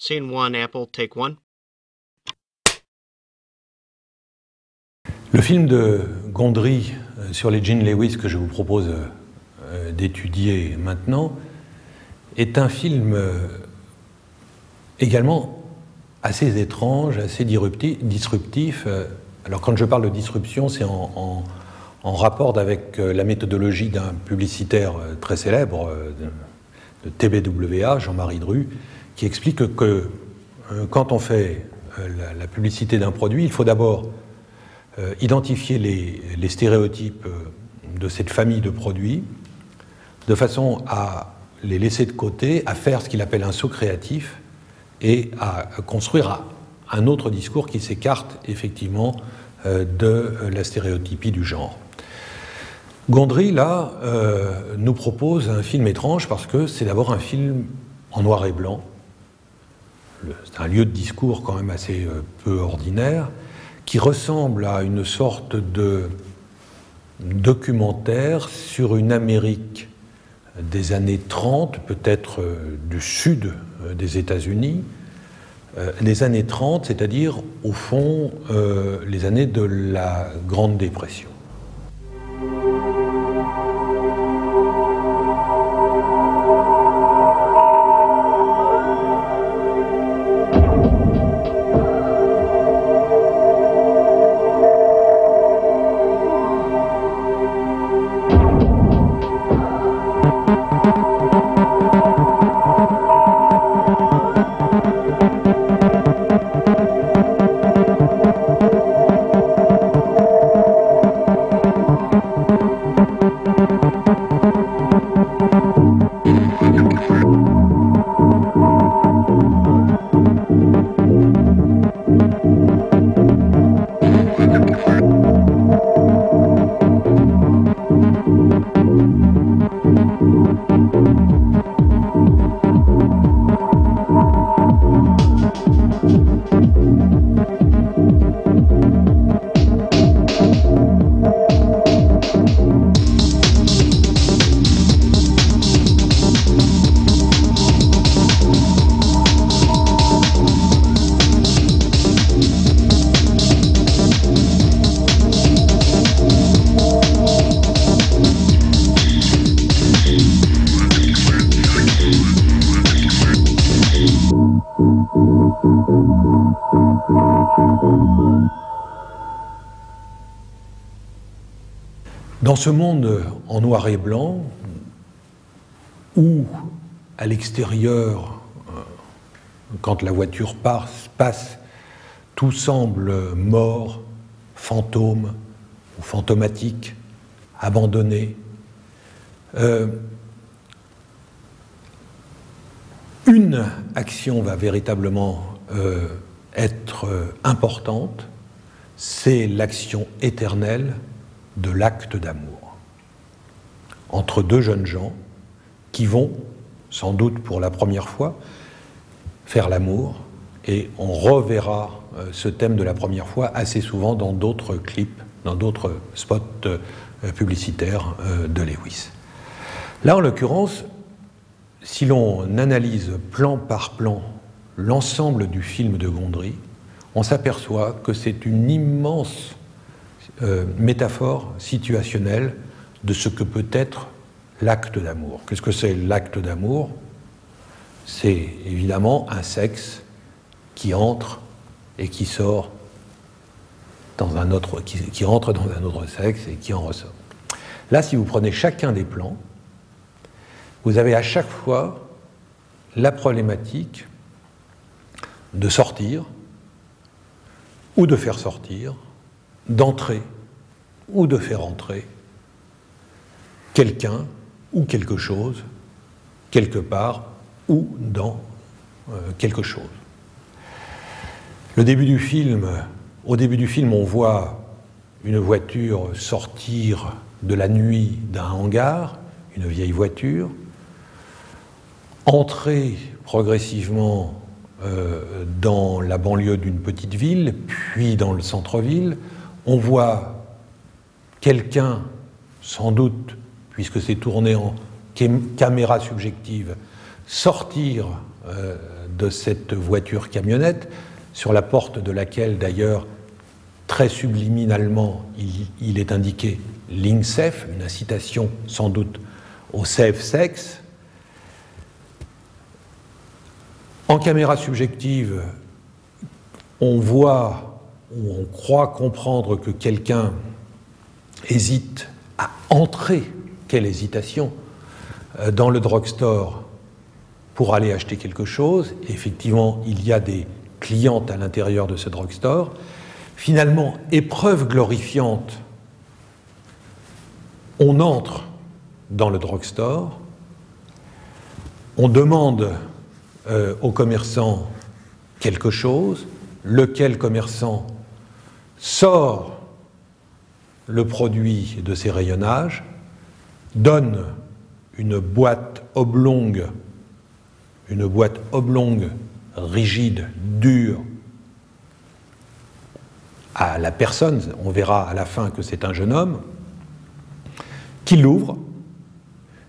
Scene 1, Apple, take 1. Le film de Gondry sur les Jean Lewis que je vous propose d'étudier maintenant est un film également assez étrange, assez disruptif. Alors quand je parle de disruption, c'est en rapport avec la méthodologie d'un publicitaire très célèbre, de TBWA, Jean-Marie Dru, qui explique que quand on fait la publicité d'un produit, il faut d'abord identifier les stéréotypes de cette famille de produits, de façon à les laisser de côté, à faire ce qu'il appelle un saut créatif et à construire un autre discours qui s'écarte effectivement de la stéréotypie du genre. Gondry, là, nous propose un film étrange parce que c'est d'abord un film en noir et blanc. C'est un lieu de discours quand même assez peu ordinaire, qui ressemble à une sorte de documentaire sur une Amérique des années 30, peut-être du sud des États-Unis, les années 30, c'est-à-dire, au fond, les années de la Grande Dépression. Dans ce monde en noir et blanc, où à l'extérieur, quand la voiture passe, tout semble mort, fantôme ou fantomatique, abandonné, une action va véritablement être importante, c'est l'action éternelle de l'acte d'amour entre deux jeunes gens qui vont, sans doute pour la première fois, faire l'amour, et on reverra ce thème de la première fois assez souvent dans d'autres clips, dans d'autres spots publicitaires de Lewis. Là, en l'occurrence, si l'on analyse plan par plan l'ensemble du film de Gondry, on s'aperçoit que c'est une immense métaphore situationnelle de ce que peut être l'acte d'amour. Qu'est-ce que c'est l'acte d'amour? C'est évidemment un sexe qui entre et qui sort dans un autre, qui rentre dans un autre sexe et qui en ressort. Là, si vous prenez chacun des plans, vous avez à chaque fois la problématique de sortir ou de faire sortir, d'entrer ou de faire entrer quelqu'un ou quelque chose, quelque part ou dans quelque chose. Au début du film, on voit une voiture sortir de la nuit d'un hangar, une vieille voiture, entrer progressivement dans la banlieue d'une petite ville, puis dans le centre-ville. On voit quelqu'un, sans doute, puisque c'est tourné en caméra subjective, sortir de cette voiture-camionnette, sur la porte de laquelle, d'ailleurs, très subliminalement, il est indiqué « Lingsef », une incitation sans doute au safe sex. En caméra subjective, on voit ou on croit comprendre que quelqu'un hésite à entrer, quelle hésitation, dans le drugstore pour aller acheter quelque chose. Et effectivement, il y a des clientes à l'intérieur de ce drugstore. Finalement, épreuve glorifiante, on entre dans le drugstore, on demande au commerçant quelque chose, lequel commerçant sort le produit de ses rayonnages, donne une boîte oblongue, rigide, dure, à la personne, on verra à la fin que c'est un jeune homme, qui l'ouvre,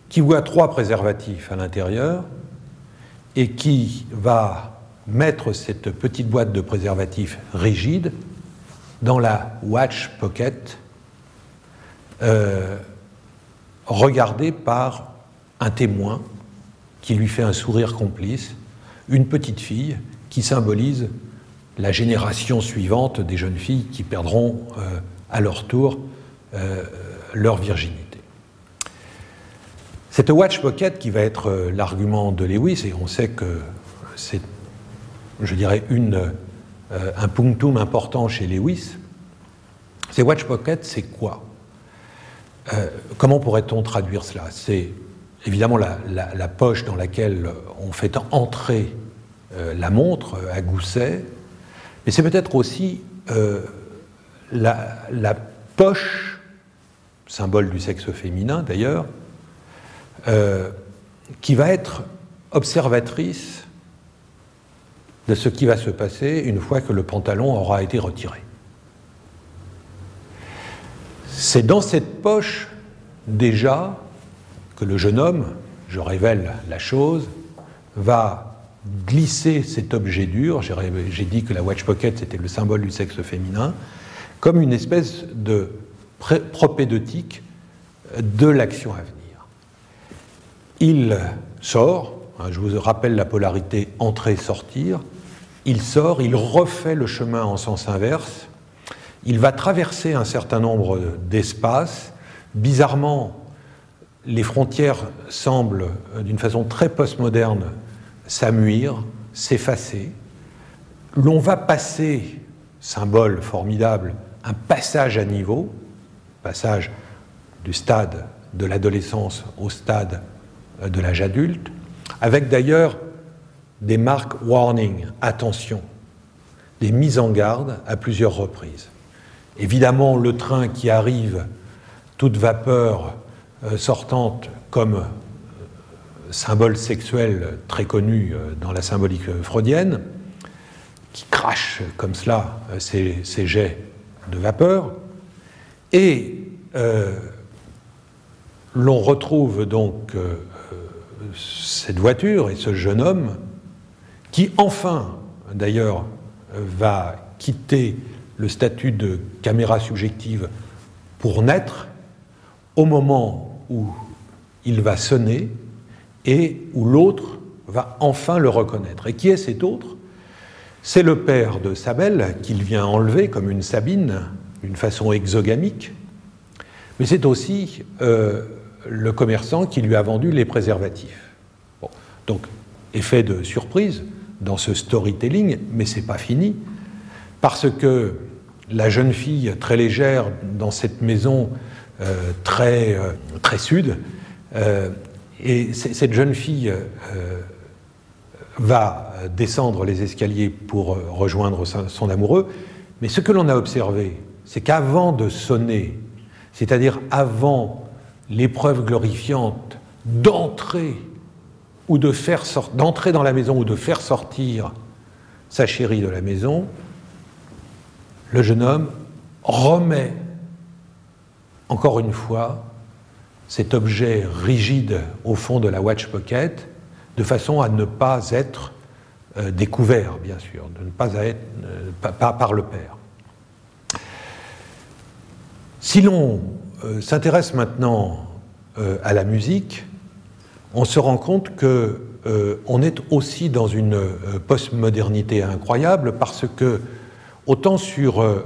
qui voit 3 préservatifs à l'intérieur et qui va mettre cette petite boîte de préservatifs rigide dans la watch pocket, regardée par un témoin qui lui fait un sourire complice, une petite fille qui symbolise la génération suivante des jeunes filles qui perdront à leur tour leur virginité. Cette watch pocket qui va être l'argument de Lewis, et on sait que c'est, je dirais, un punctum important chez Lewis, ces watch pockets, c'est quoi? Comment pourrait-on traduire cela? C'est évidemment la poche dans laquelle on fait entrer la montre à gousset, mais c'est peut-être aussi la poche, symbole du sexe féminin d'ailleurs, qui va être observatrice de ce qui va se passer une fois que le pantalon aura été retiré. C'est dans cette poche déjà que le jeune homme, je révèle la chose, va glisser cet objet dur, j'ai dit que la watch pocket c'était le symbole du sexe féminin, comme une espèce de propédeutique de l'action à venir. Il sort, je vous rappelle la polarité entrer-sortir, il sort, il refait le chemin en sens inverse, il va traverser un certain nombre d'espaces. Bizarrement, les frontières semblent, d'une façon très postmoderne, s'amuir, s'effacer. L'on va passer, symbole formidable, un passage à niveau, passage du stade de l'adolescence au stade de l'âge adulte, avec d'ailleurs des marques warning, attention, des mises en garde à plusieurs reprises. Évidemment, le train qui arrive, toute vapeur sortante comme symbole sexuel très connu dans la symbolique freudienne, qui crache comme cela ces jets de vapeur, et l'on retrouve donc cette voiture et ce jeune homme qui enfin, d'ailleurs, va quitter le statut de caméra subjective pour naître au moment où il va sonner et où l'autre va enfin le reconnaître. Et qui est cet autre? C'est le père de Sabel qu'il vient enlever comme une Sabine, d'une façon exogamique, mais c'est aussi le commerçant qui lui a vendu les préservatifs. Bon, donc, effet de surprise dans ce storytelling, mais c'est pas fini, parce que la jeune fille très légère dans cette maison très sud, et cette jeune fille va descendre les escaliers pour rejoindre son amoureux, mais ce que l'on a observé, c'est qu'avant de sonner, c'est-à-dire avant l'épreuve glorifiante d'entrer ou d'entrer dans la maison ou de faire sortir sa chérie de la maison, le jeune homme remet encore une fois cet objet rigide au fond de la watch pocket de façon à ne pas être découvert, bien sûr, de ne pas être par le père. Si l'on s'intéresse maintenant à la musique, on se rend compte qu'on est aussi dans une postmodernité incroyable, parce que autant sur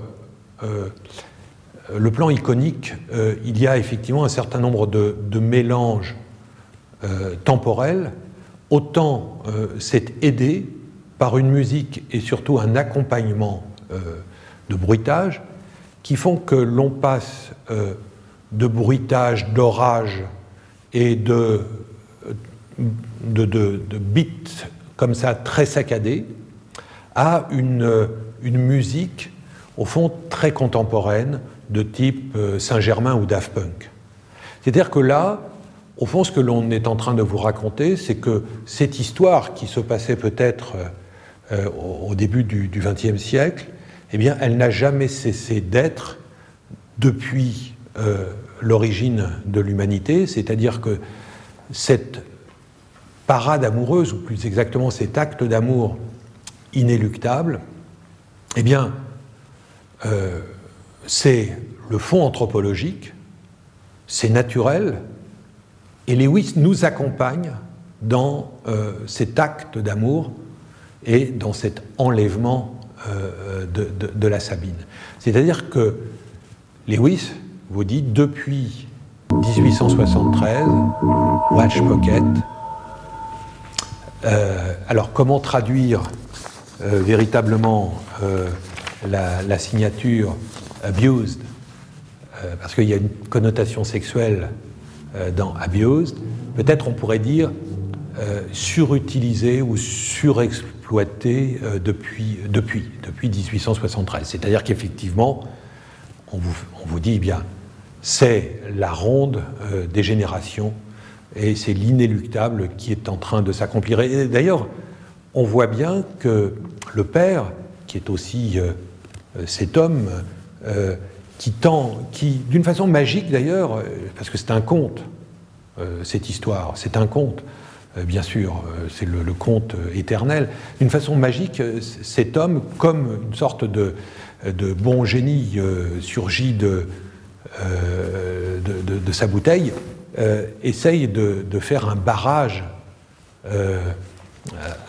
le plan iconique, il y a effectivement un certain nombre de mélanges temporels, autant c'est aidé par une musique et surtout un accompagnement de bruitage qui font que l'on passe de bruitage, d'orage et de beats comme ça très saccadés à une musique au fond très contemporaine de type Saint-Germain ou Daft Punk. C'est-à-dire que là, au fond, ce que l'on est en train de vous raconter, c'est que cette histoire qui se passait peut-être au début du XXe siècle, eh bien, elle n'a jamais cessé d'être depuis l'origine de l'humanité, c'est-à-dire que cette parade amoureuse, ou plus exactement cet acte d'amour inéluctable, eh bien, c'est le fond anthropologique, c'est naturel, et Lewis nous accompagne dans cet acte d'amour et dans cet enlèvement de la Sabine. C'est-à-dire que Lewis vous dit, depuis 1873, Watch Pocket. Alors, comment traduire véritablement la signature abused, parce qu'il y a une connotation sexuelle dans abused, peut-être on pourrait dire surutilisé ou surexploité depuis 1873. C'est-à-dire qu'effectivement, on vous dit, eh bien, c'est la ronde des générations et c'est l'inéluctable qui est en train de s'accomplir. Et d'ailleurs, on voit bien que le père, qui est aussi cet homme qui d'une façon magique d'ailleurs, parce que c'est un conte, cette histoire, c'est un conte, bien sûr, c'est le conte éternel. D'une façon magique, cet homme, comme une sorte de bon génie surgit de sa bouteille, essaye de faire un barrage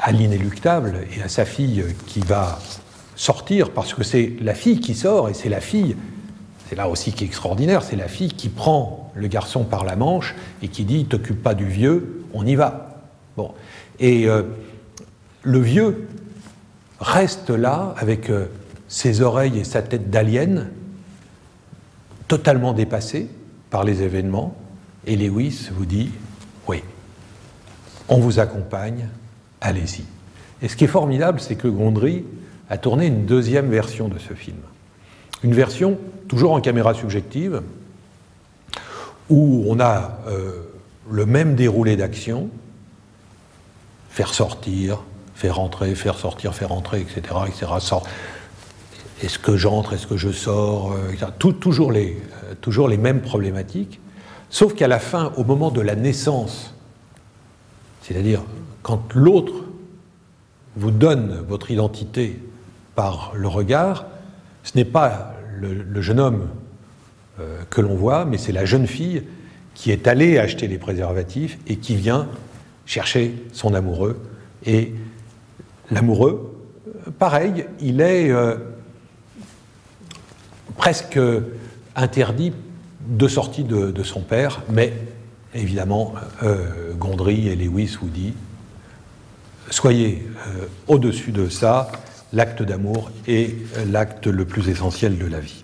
à l'inéluctable et à sa fille qui va sortir, parce que c'est la fille qui sort, et c'est la fille, c'est là aussi qui est extraordinaire, c'est la fille qui prend le garçon par la manche et qui dit « t'occupe pas du vieux, on y va ». Bon. Et le vieux reste là avec ses oreilles et sa tête d'alien, totalement dépassé par les événements, et Lewis vous dit « oui, on vous accompagne, allez-y ». Et ce qui est formidable, c'est que Gondry a tourné une deuxième version de ce film. Une version toujours en caméra subjective, où on a le même déroulé d'action, faire sortir, faire entrer, faire sortir, faire entrer, etc. Est-ce que j'entre, est-ce que je sors, etc. Toujours les mêmes problématiques, sauf qu'à la fin, au moment de la naissance, c'est-à-dire quand l'autre vous donne votre identité par le regard, ce n'est pas le jeune homme que l'on voit, mais c'est la jeune fille qui est allée acheter les préservatifs et qui vient chercher son amoureux. Et l'amoureux, pareil, il est presque interdit de sortie de son père, mais évidemment, Gondry et Lewis vous disent soyez au-dessus de ça, l'acte d'amour est l'acte le plus essentiel de la vie.